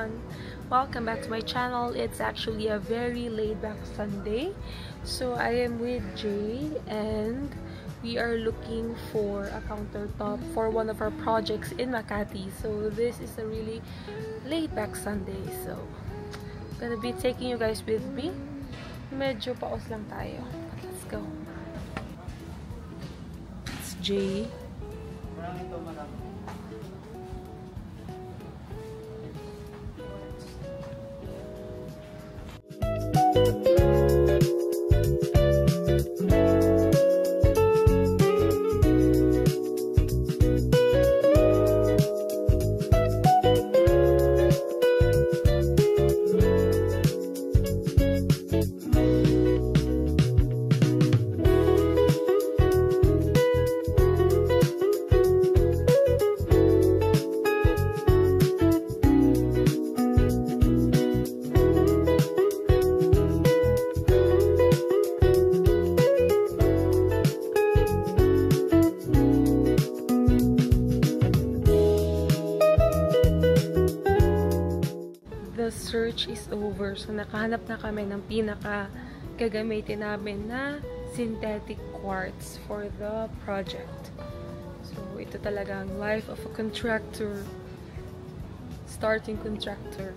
everyone, welcome back to my channel. It's actually a very laid back Sunday. So I am with Jay and we are looking for a countertop for one of our projects in Makati. So this is a really laid back Sunday. So I'm gonna be taking you guys with me. Medyo paos lang tayo. But let's go. It's Jay. The search is over. So, nakahanap na kami ng pinaka-gagamitin namin na synthetic quartz for the project. So, ito talagang life of a contractor. Starting contractor.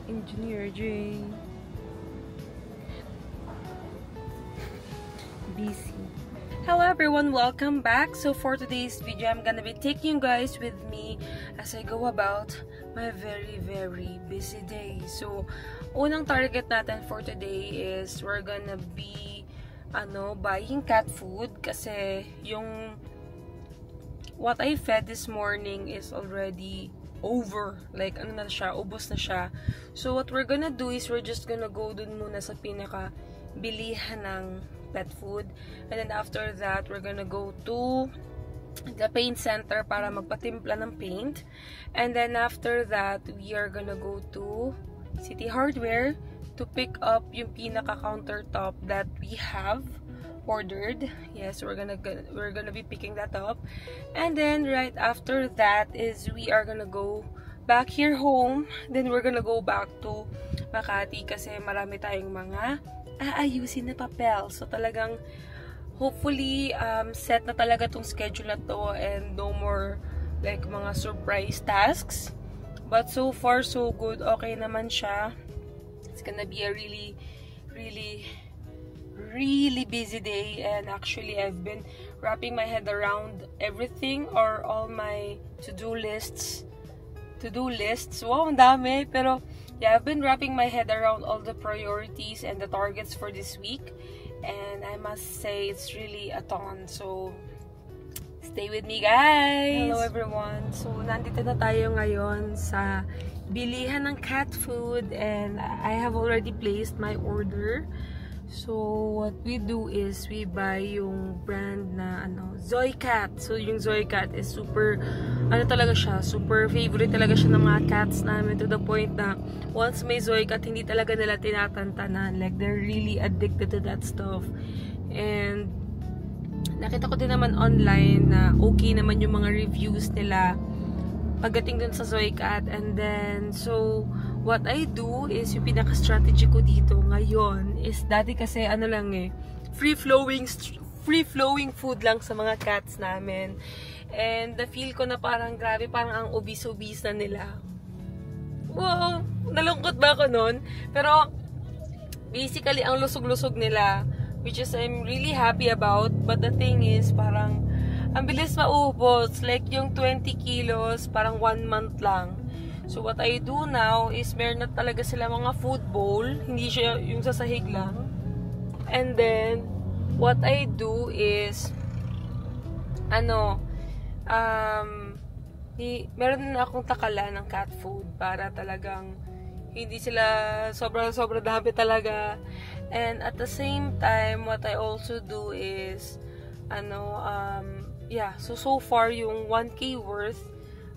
Engineer J. BC. Hello everyone, welcome back. So for today's video, I'm gonna be taking you guys with me as I go about my very busy day. So unang target natin for today is we're gonna be buying cat food kasi yung what I fed this morning is already over. Like na siya, ubos na siya. So what we're gonna do is we're just gonna go dun muna sa pinaka bilihan ng pet food, and then after that we're gonna go to the paint center para magpatimpla ng paint, and then after that we are gonna go to City Hardware to pick up yung pinaka countertop that we have ordered. Yes, we're gonna be picking that up, and then right after that is we are gonna go back here home. Then we're gonna go back to Makati kasi marami tayong mga aayusin na papel. So talagang hopefully set na talaga tong schedule na to and no more like mga surprise tasks. But so far so good. Okay naman siya. It's gonna be a really busy day, and actually I've been wrapping my head around everything or all my to-do lists. Wow, ang dami. Pero yeah, I've been wrapping my head around all the priorities and the targets for this week, and I must say it's really a ton. So stay with me, guys! Hello everyone! So nandito na tayo ngayon sa bilihan ng cat food, and I have already placed my order. So what we do is we buy yung brand na Zoycat. So yung Zoycat is super talaga siya, super favorite talaga siya ng mga cats namin, to the point na once may Zoycat hindi talaga nila tinatantanan. Like they're really addicted to that stuff. And nakita ko din naman online na okay naman yung mga reviews nila pagdating dun sa Zoycat. And then so what I do is yung pinaka-strategy ko dito ngayon is dati kasi free-flowing food lang sa mga cats namin. And the feel ko na parang grabe, parang ang obese-obese na nila. Wow! Nalungkot ba ako nun? Pero basically ang lusog-lusog nila, which is I'm really happy about. But the thing is parang ang bilis maubos. Like yung 20 kilos, parang 1 month lang. So what I do now is meron na talaga sila mga food bowl, hindi siya yung sasahig lang. And then what I do is meron na akong takala ng cat food para talagang hindi sila sobra dami talaga. And at the same time what I also do is so far yung 1K worth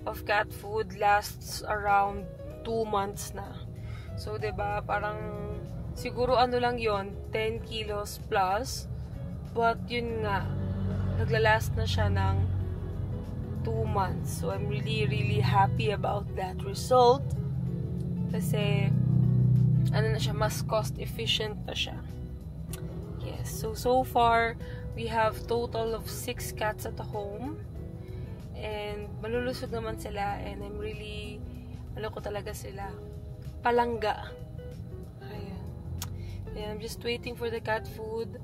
of cat food lasts around 2 months na. So, diba, parang siguro lang yon 10 kilos plus. But, yun nga, naglalast na siya ng 2 months. So I'm really, really happy about that result. Kasi, ano na siya, mas cost efficient na siya. Yes, so far, we have total of 6 cats at home. And malulusog naman sila. And I'm really, ano ko talaga sila, palangga. Ayan. And I'm just waiting for the cat food.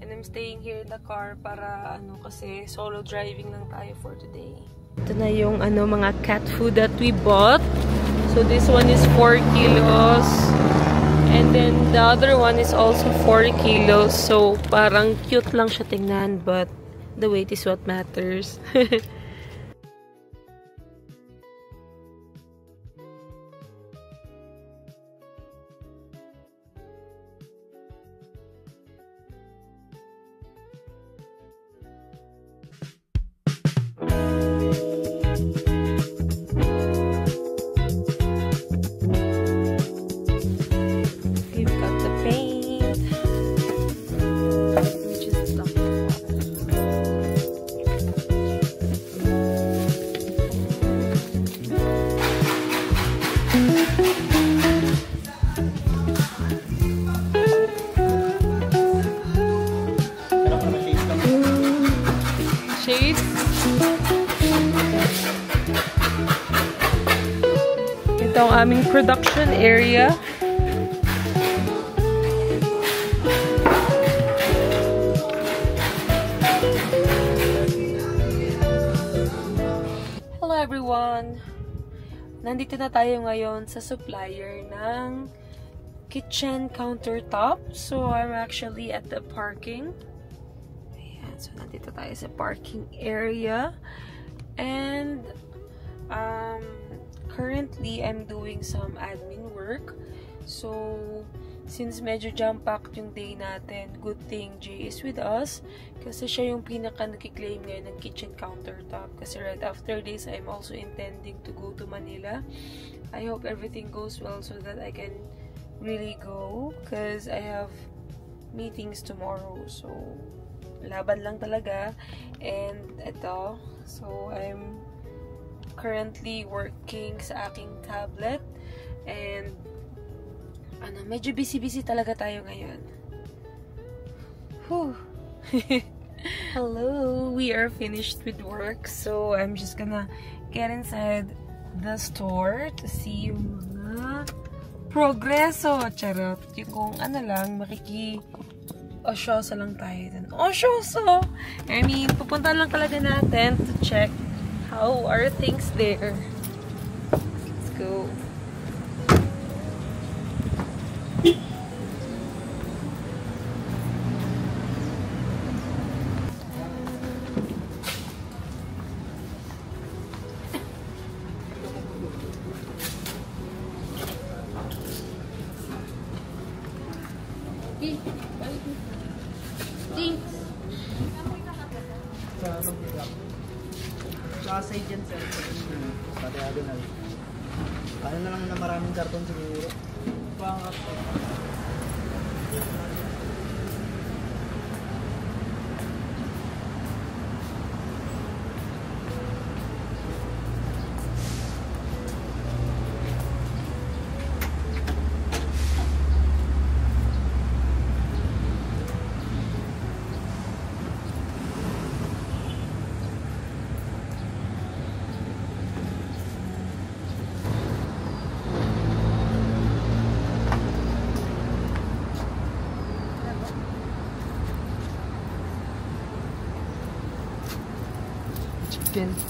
And I'm staying here in the car para, kasi solo driving lang tayo for today. Ito na yung, mga cat food that we bought. So this one is 4 kilos. And then the other one is also 4 kilos. So parang cute lang siya tingnan, but the weight is what matters. Shades. Ito ang aming production area. Hello everyone! Nandito na tayo ngayon sa supplier ng kitchen countertop. So I'm actually at the parking. So, nandito tayo sa parking area. And, currently, I'm doing some admin work. So, since medyo jam-packed yung day natin, good thing Jay is with us. Kasi siya yung pinaka-nakiklaim ngayon ng kitchen countertop. Kasi right after this, I'm also intending to go to Manila. I hope everything goes well so that I can really go. Because I have meetings tomorrow. So, laban lang talaga. And ito, so I'm currently working sa aking tablet. And medyo busy-busy talaga tayo ngayon. Whew. Hello, we are finished with work. So I'm just gonna get inside the store to see yung mga progreso. Charot. Yung kung lang, osyoso lang tayo dun. Osyoso! I mean, pupunta lang talaga natin to check how are things there. Let's go. Kasay dyan sir. Pati diagonal. Kaya na lang na maraming karton siguro. Pangat. Chicken.